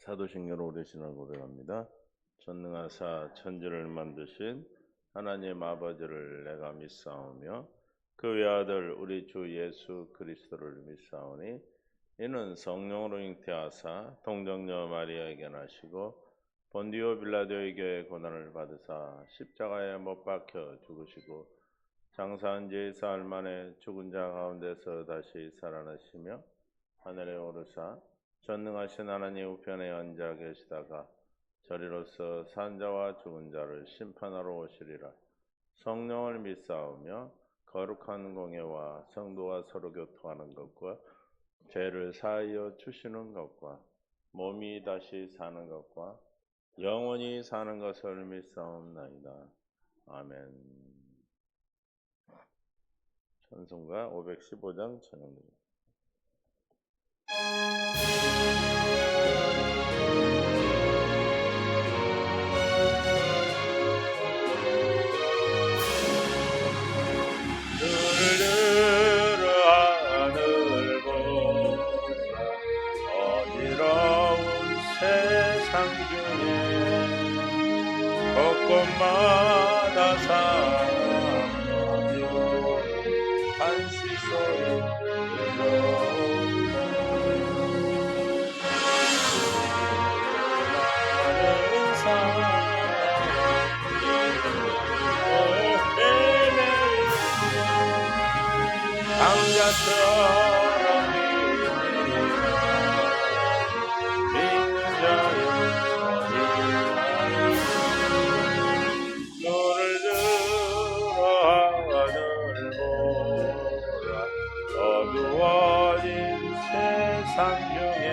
사도신경으로 오래 신앙 고백합니다. 전능하사 천지를 만드신 하나님 아버지를 내가 믿사오며 그 외아들 우리 주 예수 그리스도를 믿사오니 이는 성령으로 잉태하사 동정녀 마리아에게 나시고 본디오 빌라도에게 고난을 받으사 십자가에 못 박혀 죽으시고 장사한 지 사흘 만에 죽은 자 가운데서 다시 살아나시며 하늘에 오르사 전능하신 하나님 우편에 앉아 계시다가 저리로서 산자와 죽은 자를 심판하러 오시리라. 성령을 믿사오며 거룩한 공예와 성도와 서로 교통하는 것과 죄를 사하여 주시는 것과 몸이 다시 사는 것과 영원히 사는 것을 믿사옵나이다. 아멘. 찬송가 515장 찬양드립니다. 하늘 보라 어지러운 세상 중에 곳곳마다 사랑하며 한시 소리 들려온다. 많은 사랑이 강자처럼 믿는 자의 눈을 들어 하늘 보라 어두워진 세상 중에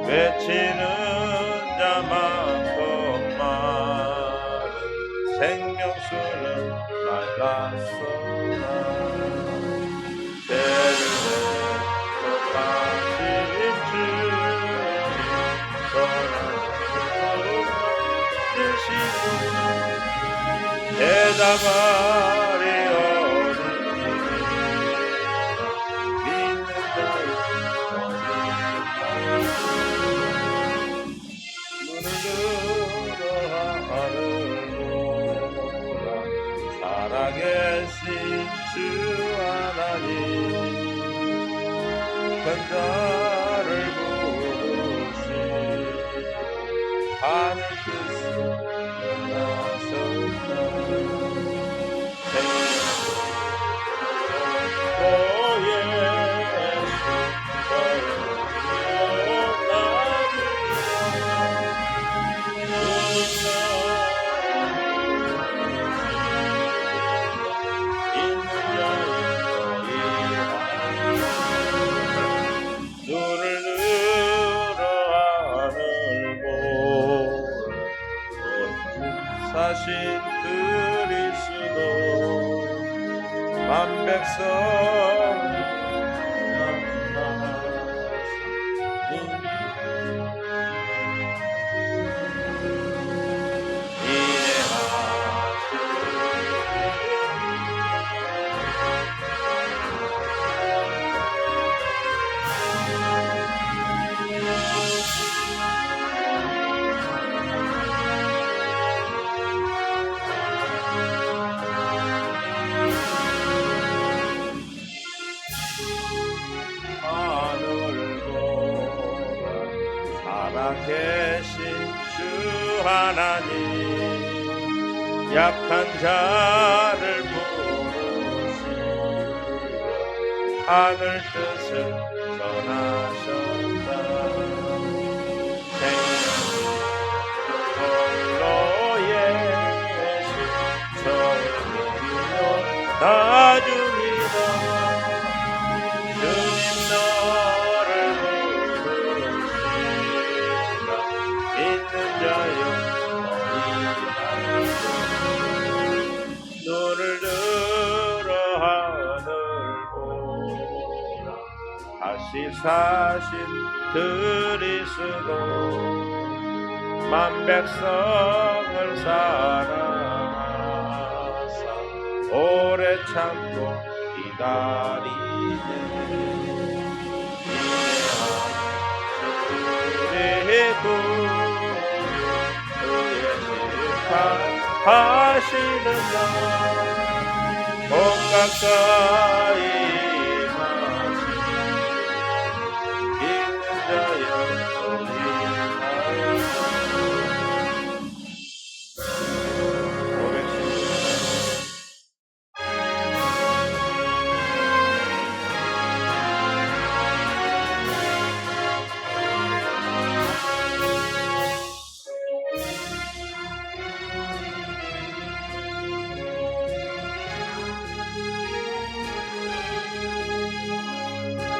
외치는 자만큼 많은 생명수는 말랐소라. 죄를 내고 가신 주님 선한 대답하리 믿는 자의 눈을 들어 하늘 보라 살아계신 주 하나님 권자를 부르시 하늘 뜻이 나섰다. 오 예수 사신 그리스도 만백성 계신 주 하나님 약한 자를 부르시고 하늘 뜻을 전하셨다. 홀로 예수 정의로 나중이다. 주님 너를 믿는 자여 눈을 들어 하늘 보라 다시 사신 그리스도 만백성을 사랑하사 오래 참고 기다리네 그의 심판하시는 날 곧 가까이 임하시니 있는 자여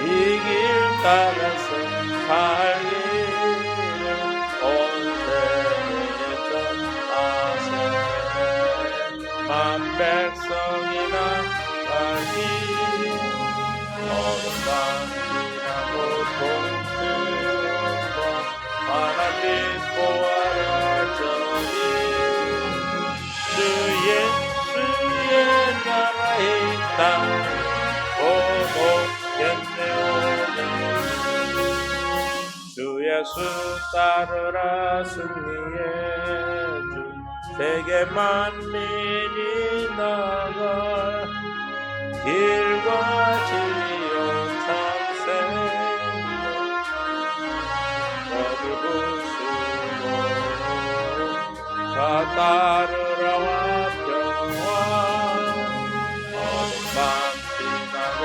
이 길 따라서 살기를 온 세계에 전하세 만 백성이나 가니 어느 밤이나 고통스러워 하나님 보아라 저기 주의 나라에 있다 주 예수 따르라 승리의 주 세계 만민이 나가 길과 진리요 참생로 거듭은 수고 자 따르라와 평화 어둠 밤 지나고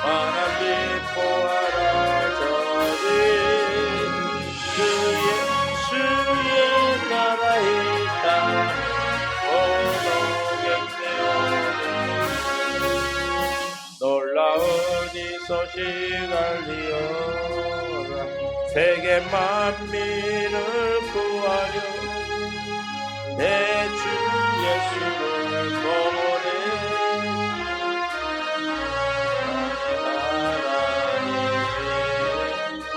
하나님 보아라 저기 주의 나라에 있다 놀라운 이 소식 알리어라 세계 만민을 구하려 내 주 예수를 보내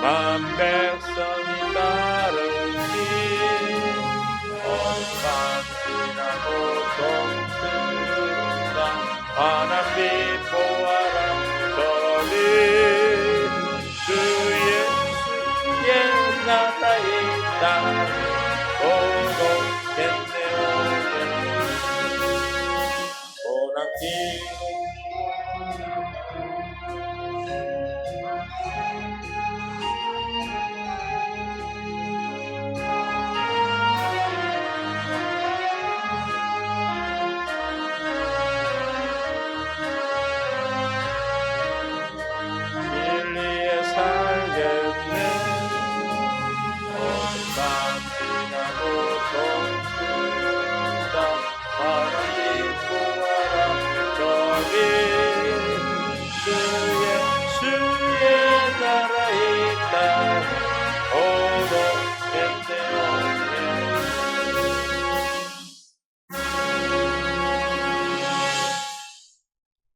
만 백성이 따르니 온 밤지나고 동승다 하나님 보아라 저리 주의 나라에 있다 고독했네요 오랑기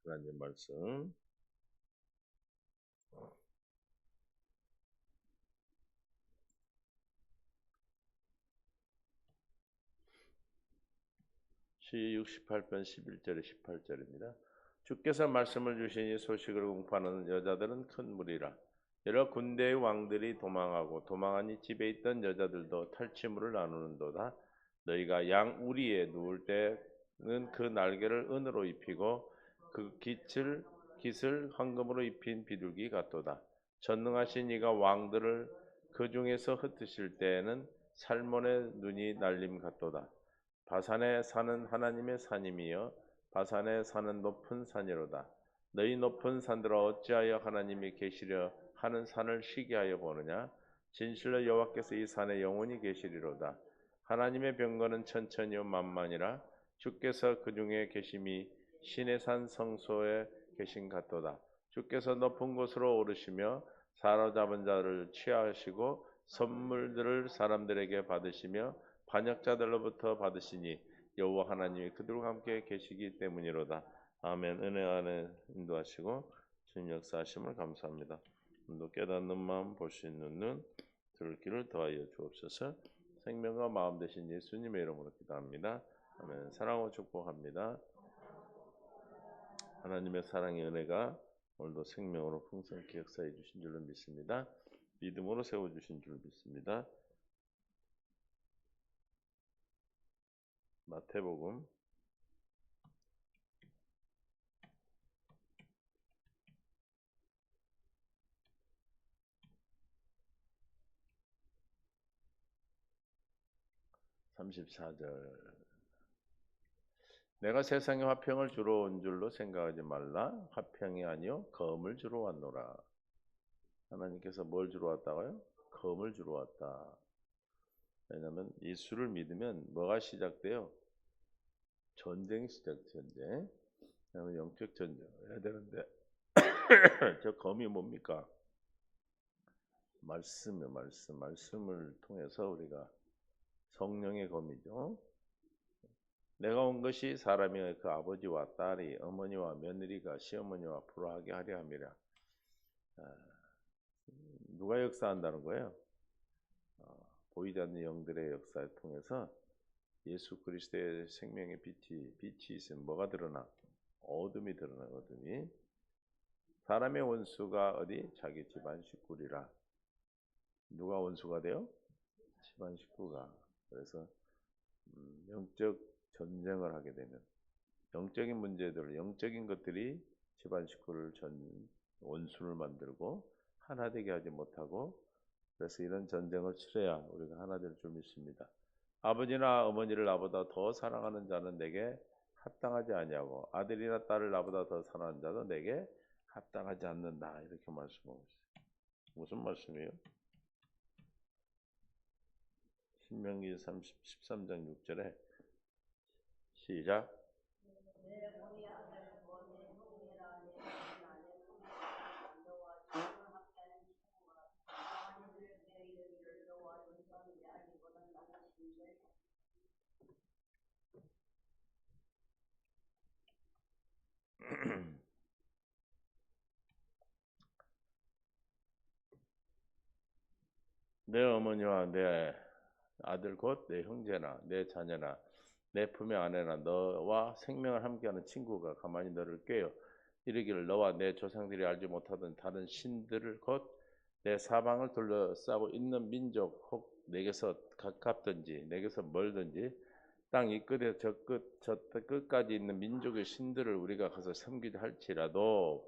하나님 말씀 시 68편 11절에 18절입니다. 주께서 말씀을 주시니 소식을 공포하는 여자들은 큰 무리라. 여러 군대의 왕들이 도망하고 도망하니 집에 있던 여자들도 탈취물을 나누는도다. 너희가 양 우리에 누울 때는 그 날개를 은으로 입히고 그 깃을 황금으로 입힌 비둘기 같도다. 전능하신 이가 왕들을 그 중에서 흩으실 때에는 살몬의 눈이 날림 같도다. 바산에 사는 하나님의 산임이여 바산에 사는 높은 산이로다. 너희 높은 산들아 어찌하여 하나님이 계시려 하는 산을 시기하여 보느냐. 진실로 여호와께서 이 산에 영원히 계시리로다. 하나님의 병거는 천천히요 만만이라. 주께서 그 중에 계심이 신의 산 성소에 계신 같도다. 주께서 높은 곳으로 오르시며 사로잡은 자를 취하시고 선물들을 사람들에게 받으시며 반역자들로부터 받으시니 여호와 하나님이 그들과 함께 계시기 때문이로다. 아멘. 은혜 안에 인도하시고 주님 역사하심을 감사합니다. 또 깨닫는 마음, 볼 수 있는 눈, 들을 귀를 더하여 주옵소서. 생명과 마음 되신 예수님의 이름으로 기도합니다. 아멘. 사랑하고 축복합니다. 하나님의 사랑의 은혜가 오늘도 생명으로 풍성케 역사해 주신 줄로 믿습니다. 믿음으로 세워주신 줄 믿습니다. 마태복음 34절. 내가 세상에 화평을 주러 온 줄로 생각하지 말라. 화평이 아니요 검을 주러 왔노라. 하나님께서 뭘 주러 왔다고요? 검을 주러 왔다. 왜냐하면 예수를 믿으면 뭐가 시작돼요? 전쟁이 시작돼. 전쟁. 그다음에 영적 전쟁 해야 되는데 저 검이 뭡니까? 말씀이요. 말씀을 통해서 우리가 성령의 검이죠. 내가 온 것이 사람이 그 아버지와 딸이 어머니와 며느리가 시어머니와 불화하게 하려 함이라. 누가 역사한다는 거예요? 보이지 않는 영들의 역사를 통해서 예수 그리스도의 생명의 빛이 있으면 뭐가 드러나? 어둠이 드러나. 어둠이. 사람의 원수가 어디? 자기 집안 식구리라. 누가 원수가 돼요? 집안 식구가. 그래서 영적 전쟁을 하게 되면 영적인 문제들, 영적인 것들이 집안 식구를 원수를 만들고 하나 되게 하지 못하고, 그래서 이런 전쟁을 치러야 우리가 하나 될 줄 믿습니다. 아버지나 어머니를 나보다 더 사랑하는 자는 내게 합당하지 아니하고 아들이나 딸을 나보다 더 사랑하는 자도 내게 합당하지 않는다. 이렇게 말씀하고 있어요. 무슨 말씀이에요? 신명기 13장 6절에 시작. 내 어머니와 내 아들 곧 내 형제나 내 자녀나 내 품의 아내나 너와 생명을 함께하는 친구가 가만히 너를 꾀어 이르기를 너와 내 조상들이 알지 못하던 다른 신들을 곧 내 사방을 둘러싸고 있는 민족 혹 내게서 가깝든지 내게서 멀든지 땅 이 끝에 저 끝까지 있는 민족의 신들을 우리가 가서 섬기자 할지라도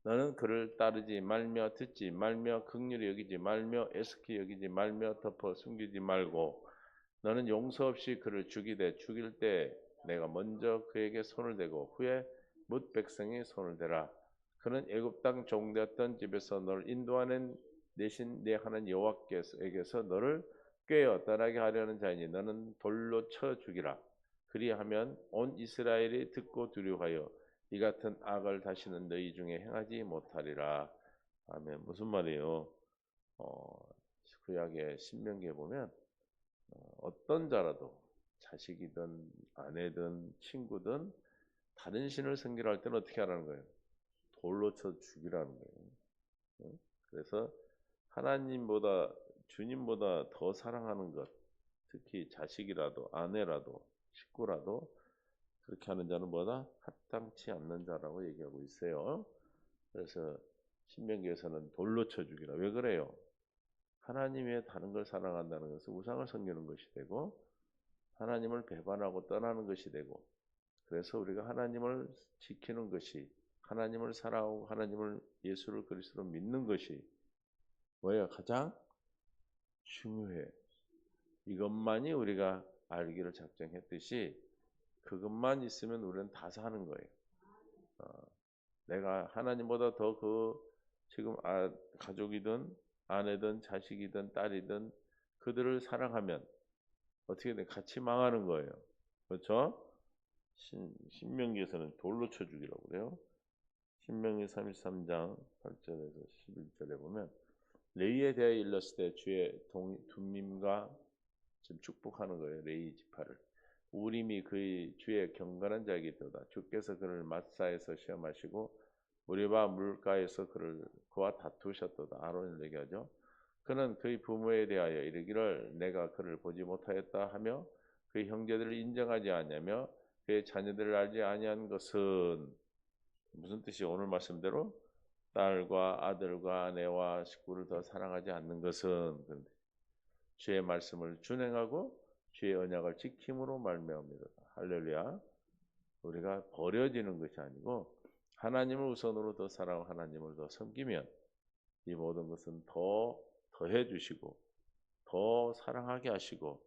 너는 그를 따르지 말며 듣지 말며 긍휼히 여기지 말며 애석히 여기지 말며 덮어 숨기지 말고 너는 용서 없이 그를 죽이되 죽일 때 내가 먼저 그에게 손을 대고 후에 뭇 백성이 손을 대라. 그는 애굽 땅 종되었던 집에서 너를 인도하는 내신 내 하나님 여호와께서 너를 꾀어 떠나게 하려는 자이니 너는 돌로 쳐 죽이라. 그리하면 온 이스라엘이 듣고 두려워하여 이 같은 악을 다시는 너희 중에 행하지 못하리라. 아멘. 무슨 말이에요? 구약의 신명기에 보면 어떤 자라도 자식이든 아내든 친구든 다른 신을 섬기려 할 때는 어떻게 하라는 거예요? 돌로 쳐 죽이라는 거예요. 그래서 하나님보다 주님보다 더 사랑하는 것, 특히 자식이라도 아내라도 식구라도 그렇게 하는 자는 뭐다? 합당치 않는 자라고 얘기하고 있어요. 그래서 신명기에서는 돌로 쳐 죽이라. 왜 그래요? 하나님 외에 다른 걸 사랑한다는 것은 우상을 섬기는 것이 되고 하나님을 배반하고 떠나는 것이 되고, 그래서 우리가 하나님을 지키는 것이, 하나님을 사랑하고 하나님을 예수를 그리스도로 믿는 것이 뭐예요? 가장 중요해. 이것만이 우리가 알기를 작정했듯이 그것만 있으면 우리는 다 사는 거예요. 내가 하나님보다 더 지금 가족이든 아내든 자식이든 딸이든 그들을 사랑하면 어떻게 돼? 같이 망하는 거예요. 그렇죠? 신명기에서는 돌로 쳐 죽이라고 그래요. 신명기 33장 8절에서 11절에 보면 레위에 대하여 일렀을 때 주의 둠밈과 지금 축복하는 거예요. 레위 지파를. 우림이 그의 주의 경건한 자이기도다. 주께서 그를 마사에서 시험하시고 무리바 물가에서 그와 다투셨도다. 아론을 얘기하죠. 그는 그의 부모에 대하여 이르기를 내가 그를 보지 못하였다 하며 그의 형제들을 인정하지 아니하며 그의 자녀들을 알지 아니한 것은 무슨 뜻이요? 오늘 말씀대로 딸과 아들과 아내와 식구를 더 사랑하지 않는 것은 주의 말씀을 준행하고 주의 언약을 지킴으로 말미암습니다. 할렐루야. 우리가 버려지는 것이 아니고 하나님을 우선으로 더 사랑하고 하나님을 더 섬기면 이 모든 것은 더 더해 주시고 더 사랑하게 하시고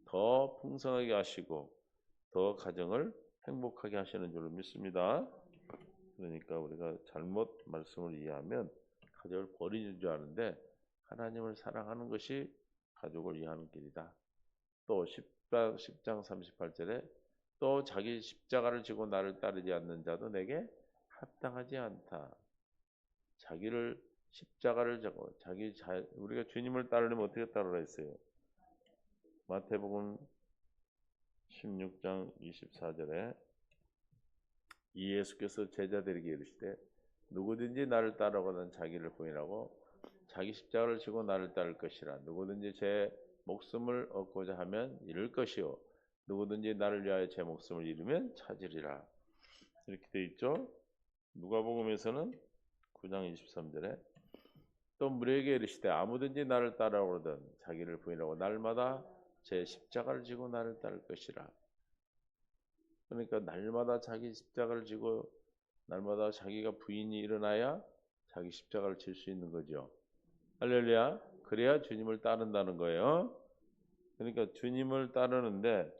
더 풍성하게 하시고 더 가정을 행복하게 하시는 줄로 믿습니다. 그러니까 우리가 잘못 말씀을 이해하면 가족을 버리는 줄 아는데 하나님을 사랑하는 것이 가족을 이해하는 길이다. 또 10장 38절에 또 자기 십자가를 지고 나를 따르지 않는 자도 내게 합당하지 않다. 자기를 십자가를 지고 우리가 주님을 따르려면 어떻게 따르라 했어요? 마태복음 16장 24절에 이 예수께서 제자들에게 이르시되 누구든지 나를 따르거든 자기를 부인하고 자기 십자가를 지고 나를 따를 것이라. 누구든지 제 목숨을 얻고자 하면 잃을 것이요 누구든지 나를 위하여 제 목숨을 잃으면 찾으리라. 이렇게 돼 있죠. 누가복음에서는 9장 23절에 또 무리에게 이르시되 아무든지 나를 따라오거든 자기를 부인하고 날마다 제 십자가를 지고 나를 따를 것이라. 그러니까 날마다 자기 십자가를 지고 날마다 자기가 부인이 일어나야 자기 십자가를 질 수 있는 거죠. 할렐루야. 그래야 주님을 따른다는 거예요. 그러니까 주님을 따르는데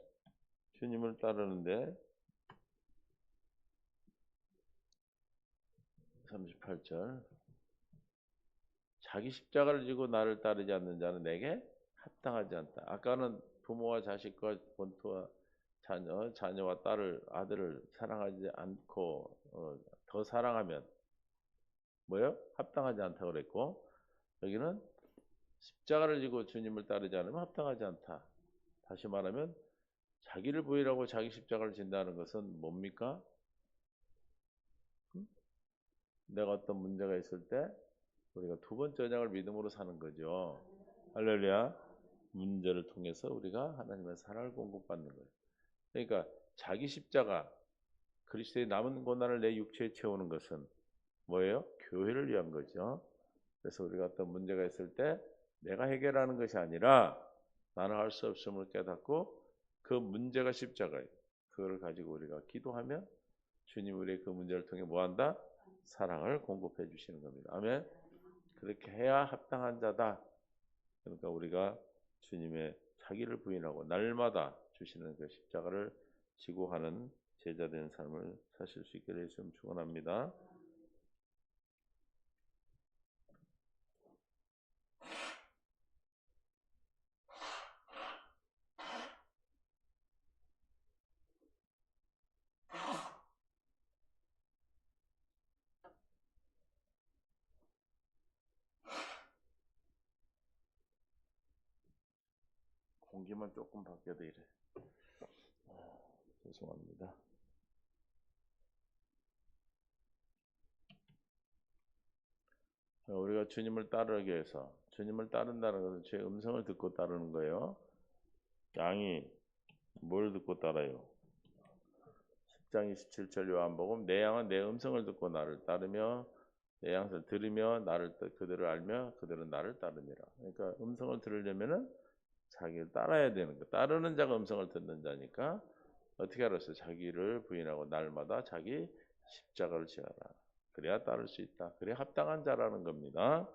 38절 자기 십자가를 지고 나를 따르지 않는 자는 내게 합당하지 않다. 아까는 부모와 자식과 본토와 자녀와 아들을 사랑하지 않고 더 사랑하면 뭐요? 합당하지 않다고 그랬고 여기는 십자가를 지고 주님을 따르지 않으면 합당하지 않다. 다시 말하면 자기를 부인하고 자기 십자가를 진다는 것은 뭡니까? 내가 어떤 문제가 있을 때 우리가 두 번째 언약을 믿음으로 사는 거죠. 할렐루야. 문제를 통해서 우리가 하나님의 사랑을 공급받는 거예요. 그러니까 자기 십자가 그리스도의 남은 고난을 내 육체에 채우는 것은 뭐예요? 교회를 위한 거죠. 그래서 우리가 어떤 문제가 있을 때 내가 해결하는 것이 아니라 나는 할 수 없음을 깨닫고 그 문제가 십자가예요. 그걸 가지고 우리가 기도하면 주님 우리의 그 문제를 통해 뭐한다? 사랑을 공급해 주시는 겁니다. 아멘. 그렇게 해야 합당한 자다. 그러니까 우리가 주님의 자기를 부인하고 날마다 주시는 그 십자가를 지고 하는 제자된 삶을 사실 수 있게 되시면 축원합니다. 공기만 조금 바뀌어도 이래. 죄송합니다. 우리가 주님을 따르기 위해서 주님을 따른다는 것은 주의 음성을 듣고 따르는 거예요. 양이 뭘 듣고 따라요? 10장 27절 요한복음 내 양은 내 음성을 듣고 나를 따르며 내 양을 들으며 그들을 알며 그들은 나를 따르니라. 그러니까 음성을 들으려면은 자기를 따라야 되는 거. 따르는 자가 음성을 듣는 자니까 어떻게 알았어요? 자기를 부인하고 날마다 자기 십자가를 지어라. 그래야 따를 수 있다. 그래야 합당한 자라는 겁니다.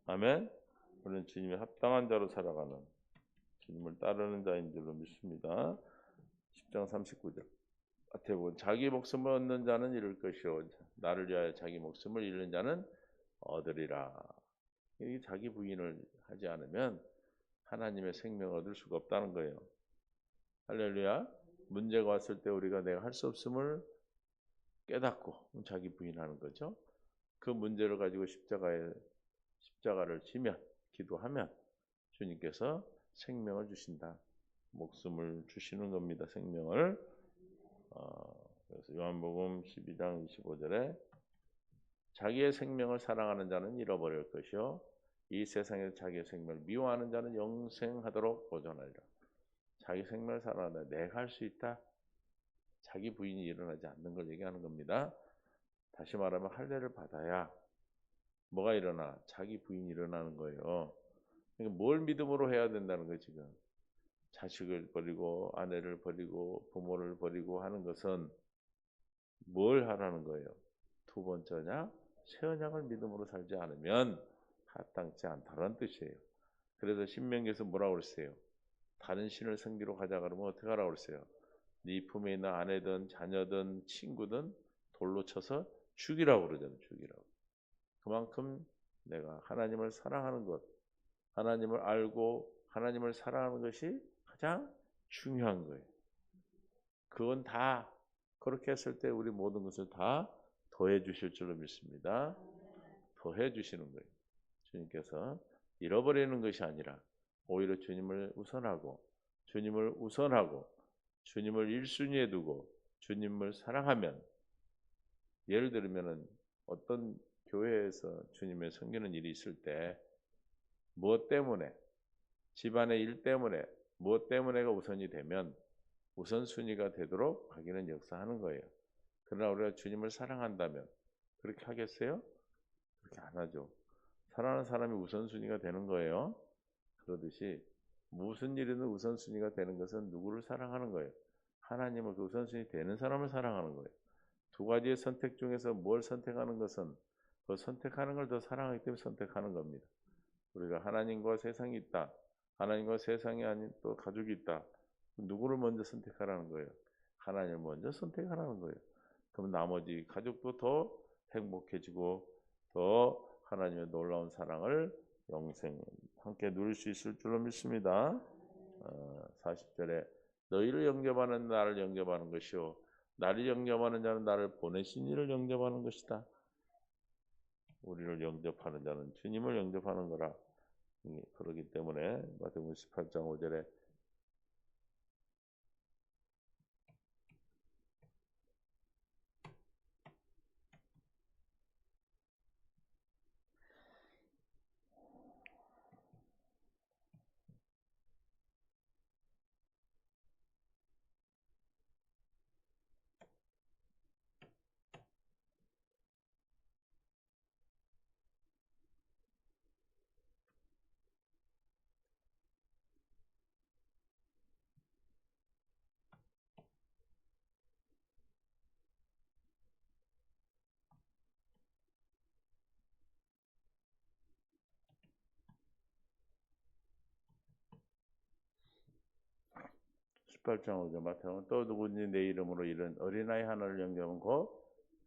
아멘. 우리는 주님의 합당한 자로 살아가는 주님을 따르는 자인 줄로 믿습니다. 10장 39절. 마태복음 자기 목숨을 얻는 자는 잃을 것이요 나를 위하여 자기 목숨을 잃는 자는 얻으리라. 이 자기 부인을 하지 않으면 하나님의 생명을 얻을 수가 없다는 거예요. 할렐루야. 문제가 왔을 때 우리가 내가 할 수 없음을 깨닫고 자기 부인하는 거죠. 그 문제를 가지고 십자가를 지면 기도하면 주님께서 생명을 주신다. 목숨을 주시는 겁니다. 생명을. 그래서 요한복음 12장 25절에 자기의 생명을 사랑하는 자는 잃어버릴 것이요 이 세상에서 자기의 생명을 미워하는 자는 영생하도록 보존하리라. 자기 생명을 사랑하는 내가 할 수 있다. 자기 부인이 일어나지 않는 걸 얘기하는 겁니다. 다시 말하면 할례를 받아야 뭐가 일어나? 자기 부인이 일어나는 거예요. 그러니까 뭘 믿음으로 해야 된다는 거예요, 지금. 자식을 버리고 아내를 버리고 부모를 버리고 하는 것은 뭘 하라는 거예요? 두 번째 언약, 새 언약을 믿음으로 살지 않으면 합당치 않다는 뜻이에요. 그래서 신명기에서 뭐라고 그랬어요? 다른 신을 섬기러 가자 그러면 어떻게 하라고 그랬어요? 네 품에 있는 아내든 자녀든 친구든 돌로 쳐서 죽이라고 그러잖아요. 죽이라고. 그만큼 내가 하나님을 사랑하는 것, 하나님을 알고 하나님을 사랑하는 것이 가장 중요한 거예요. 그건 다 그렇게 했을 때 우리 모든 것을 다 더해 주실 줄로 믿습니다. 더해 주시는 거예요. 주님께서 잃어버리는 것이 아니라 오히려 주님을 우선하고 주님을 1순위에 두고 주님을 사랑하면, 예를 들면은 어떤 교회에서 주님을 섬기는 일이 있을 때 무엇 때문에, 집안의 일 때문에, 무엇 때문에가 우선이 되면 우선순위가 되도록 하기는 역사하는 거예요. 그러나 우리가 주님을 사랑한다면 그렇게 하겠어요? 그렇게 안 하죠. 사랑하는 사람이 우선순위가 되는 거예요. 그러듯이 무슨 일이든 우선순위가 되는 것은 누구를 사랑하는 거예요? 하나님을, 그 우선순위 되는 사람을 사랑하는 거예요. 두 가지의 선택 중에서 뭘 선택하는 것은 그 선택하는 걸 더 사랑하기 때문에 선택하는 겁니다. 우리가 하나님과 세상이 있다. 하나님과 세상이 아닌 또 가족이 있다. 누구를 먼저 선택하라는 거예요? 하나님을 먼저 선택하라는 거예요. 그럼 나머지 가족도 더 행복해지고 더 하나님의 놀라운 사랑을 영생 함께 누릴 수 있을 줄로 믿습니다. 40절에 너희를 영접하는 나를 영접하는 것이요 나를 영접하는 자는 나를 보내신 이를 영접하는 것이다. 우리를 영접하는 자는 주님을 영접하는 거라. 그러기 때문에 마태복음 18장 5절에 십팔 장 5절 마태복음 또 누구든지 내 이름으로 이런 어린아이 하나를 영접하면 곧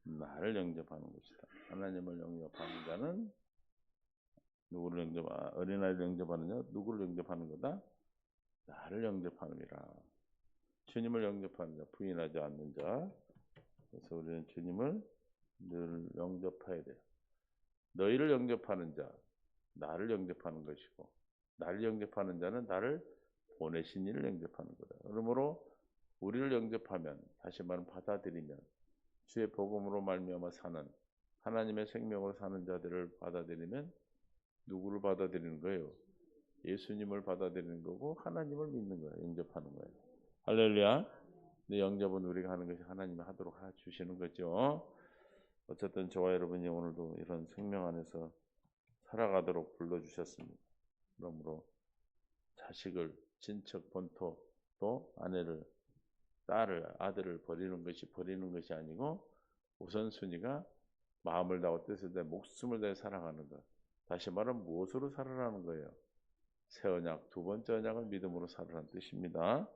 나를 영접하는 것이다. 하나님을 영접하는 자는 어린아이를 영접하는 자 누구를 영접하는 거다? 나를 영접함이라. 주님을 영접하는 자, 부인하지 않는 자. 그래서 우리는 주님을 늘 영접해야 돼요. 너희를 영접하는 자, 나를 영접하는 것이고, 나를 영접하는 자는 나를 보내신 이를 영접하는 거다. 그러므로 우리를 영접하면, 다시 말하면 받아들이면, 주의 복음으로 말미암아 사는 하나님의 생명으로 사는 자들을 받아들이면 누구를 받아들이는 거예요? 예수님을 받아들이는 거고 하나님을 믿는 거예요. 영접하는 거예요. 할렐루야. 네, 영접은 우리가 하는 것이 하나님이 하도록 주시는 거죠. 어쨌든 저와 여러분이 오늘도 이런 생명 안에서 살아가도록 불러주셨습니다. 그러므로 자식을, 친척, 본토, 또 아내를, 딸을, 아들을 버리는 것이 아니고 우선순위가 마음을 다하고 뜻을 다해 목숨을 다해 사랑하는 것. 다시 말하면 무엇으로 살아라는 거예요? 새 언약, 두 번째 언약을 믿음으로 살아라는 뜻입니다.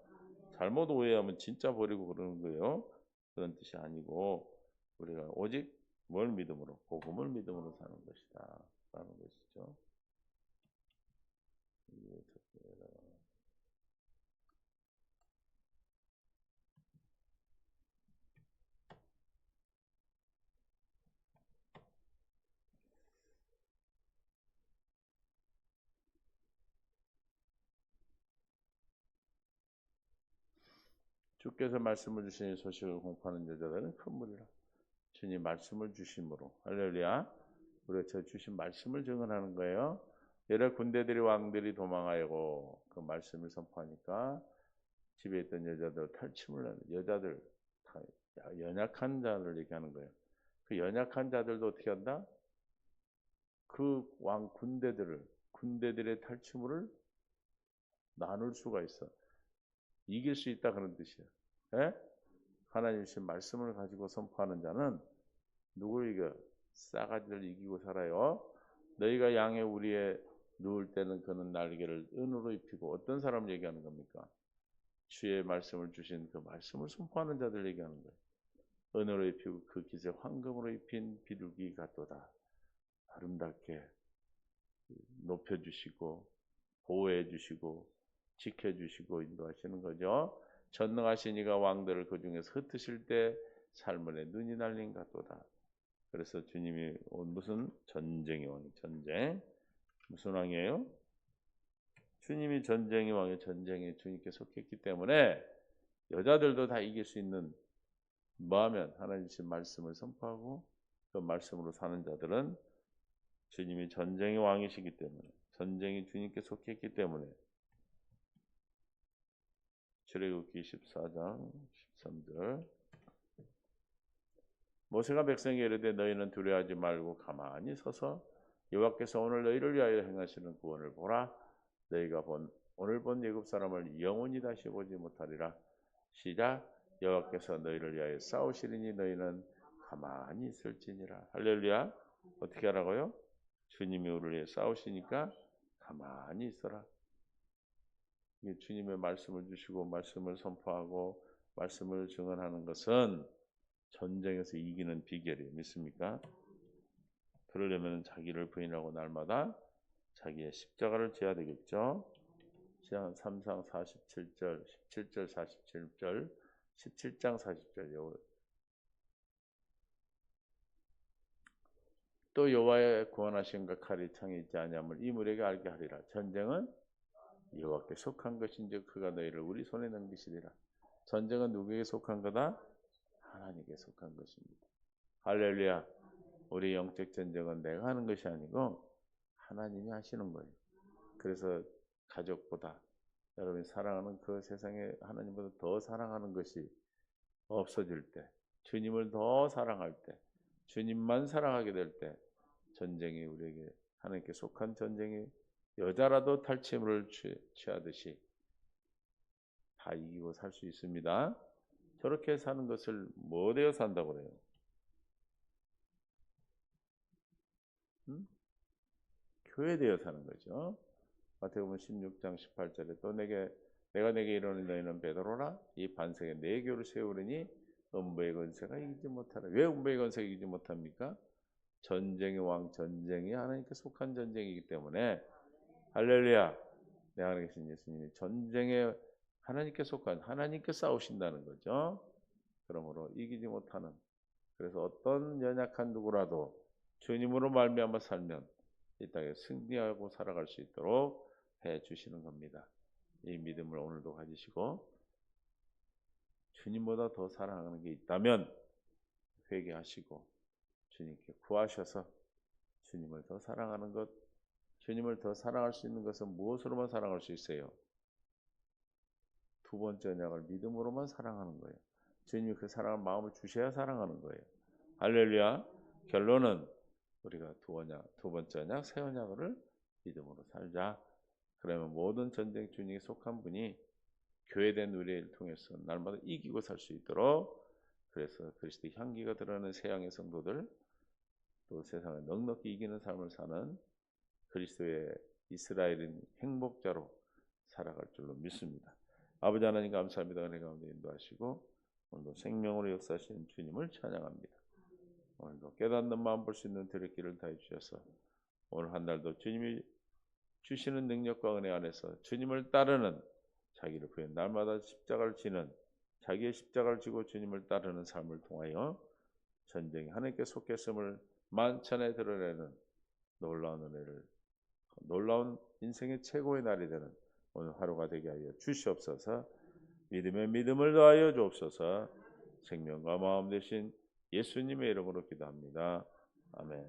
잘못 오해하면 진짜 버리고 그러는 거예요. 그런 뜻이 아니고 우리가 오직 뭘 믿음으로? 복음을 믿음으로 사는 것이다 라는 것이죠. 주께서 말씀을 주신 소식을 공포하는 여자들은 큰 무리라. 주님 말씀을 주심으로, 할렐루야. 우리가 저 주신 말씀을 증언하는 거예요. 여러 군대들이 왕들이 도망하고 그 말씀을 선포하니까 집에 있던 여자들 탈취물 하는 여자들, 다 연약한 자를 얘기하는 거예요. 그 연약한 자들도 어떻게 한다? 그 왕 군대들의 탈취물을 나눌 수가 있어. 이길 수 있다 그런 뜻이야. 예? 하나님 주신 말씀을 가지고 선포하는 자는 누구를 이겨? 싸가지를 이기고 살아요. 너희가 양의 우리에 누울 때는 그는 날개를 은으로 입히고, 어떤 사람을 얘기하는 겁니까? 주의 말씀을 주신 그 말씀을 선포하는 자들 얘기하는 거예요. 은으로 입히고 그 깃에 황금으로 입힌 비둘기 같도다. 아름답게 높여주시고 보호해주시고 지켜주시고 인도하시는 거죠. 전능하신 이가 왕들을 그 중에서 흩으실 때 살문에 눈이 날린 같도다. 그래서 주님이 온 무슨 전쟁의 왕, 전쟁 무슨 왕이에요? 주님이 전쟁의 왕의 전쟁에 주님께 속했기 때문에 여자들도 다 이길 수 있는, 뭐하면 하나님 주신 말씀을 선포하고 그 말씀으로 사는 자들은 주님이 전쟁의 왕이시기 때문에, 전쟁이 주님께 속했기 때문에. 출애굽기 14장 13절 모세가 백성에게 이르되 너희는 두려워하지 말고 가만히 서서 여호와께서 오늘 너희를 위하여 행하시는 구원을 보라. 너희가 오늘 본 애굽 사람을 영원히 다시 보지 못하리라. 시작. 여호와께서 너희를 위하여 싸우시리니 너희는 가만히 있을지니라. 할렐루야. 어떻게 하라고요? 주님이 우리를 위해 싸우시니까 가만히 있어라. 주님의 말씀을 주시고 말씀을 선포하고 말씀을 증언하는 것은 전쟁에서 이기는 비결이에요. 믿습니까? 그러려면 자기를 부인하고 날마다 자기의 십자가를 져야 되겠죠. 시편 3장 47절, 17절, 47절, 17장 40절. 또 여호와의 구원하심과 칼이 창에 있지 아니함을 이 무리에게 알게 하리라. 전쟁은 여호와께 속한 것인지 그가 너희를 우리 손에 넘기시리라. 전쟁은 누구에게 속한 거다? 하나님께 속한 것입니다. 할렐루야. 우리 영적 전쟁은 내가 하는 것이 아니고 하나님이 하시는 거예요. 그래서 가족보다 여러분이 사랑하는 그 세상에 하나님보다 더 사랑하는 것이 없어질 때, 주님을 더 사랑할 때, 주님만 사랑하게 될 때 전쟁이 우리에게 하나님께 속한 전쟁이 여자라도 탈취물을 취하듯이 다 이기고 살 수 있습니다. 저렇게 사는 것을 뭐 되어 산다고 그래요? 교회 되어 사는 거죠. 마태복음 16장 18절에 또 내가 내게 이르노니 너희는 베드로라 이 반석에 내 교를 세우리니 음부의 권세가 이기지 못하라. 왜 음부의 권세가 이기지 못합니까? 전쟁의 왕, 전쟁이 하나님께 속한 전쟁이기 때문에. 할렐루야. 내 안에 계신 예수님이 전쟁에 하나님께 속한, 하나님께 싸우신다는 거죠. 그러므로 이기지 못하는, 그래서 어떤 연약한 누구라도 주님으로 말미암아 살면 이 땅에 승리하고 살아갈 수 있도록 해 주시는 겁니다. 이 믿음을 오늘도 가지시고 주님보다 더 사랑하는 게 있다면 회개하시고 주님께 구하셔서 주님을 더 사랑하는 것, 주님을 더 사랑할 수 있는 것은 무엇으로만 사랑할 수 있어요? 두 번째 언약을 믿음으로만 사랑하는 거예요. 주님이 그 사랑을 마음을 주셔야 사랑하는 거예요. 할렐루야. 결론은 우리가 두 번째 언약, 새 언약을 믿음으로 살자. 그러면 모든 전쟁 주님에 속한 분이 교회된 우리를 통해서 날마다 이기고 살 수 있도록, 그래서 그리스도의 향기가 드러나는 세상의 성도들, 또 세상을 넉넉히 이기는 삶을 사는 그리스도의 이스라엘인 행복자로 살아갈 줄로 믿습니다. 아버지 하나님 감사합니다. 은혜 가운데 인도하시고 오늘도 생명으로 역사하시는 주님을 찬양합니다. 오늘도 깨닫는 마음 볼 수 있는 드릴길을 다해 주셔서 오늘 한 달도 주님이 주시는 능력과 은혜 안에서 주님을 따르는, 자기를 부인 날마다 십자가를 지는, 자기의 십자가를 지고 주님을 따르는 삶을 통하여 전쟁이 하나님께 속했음을 만천에 드러내는 놀라운 은혜를, 놀라운 인생의 최고의 날이 되는 오늘 하루가 되게 하여 주시옵소서. 믿음에 믿음을 더하여 주옵소서. 생명과 마음 되신 예수님의 이름으로 기도합니다. 아멘.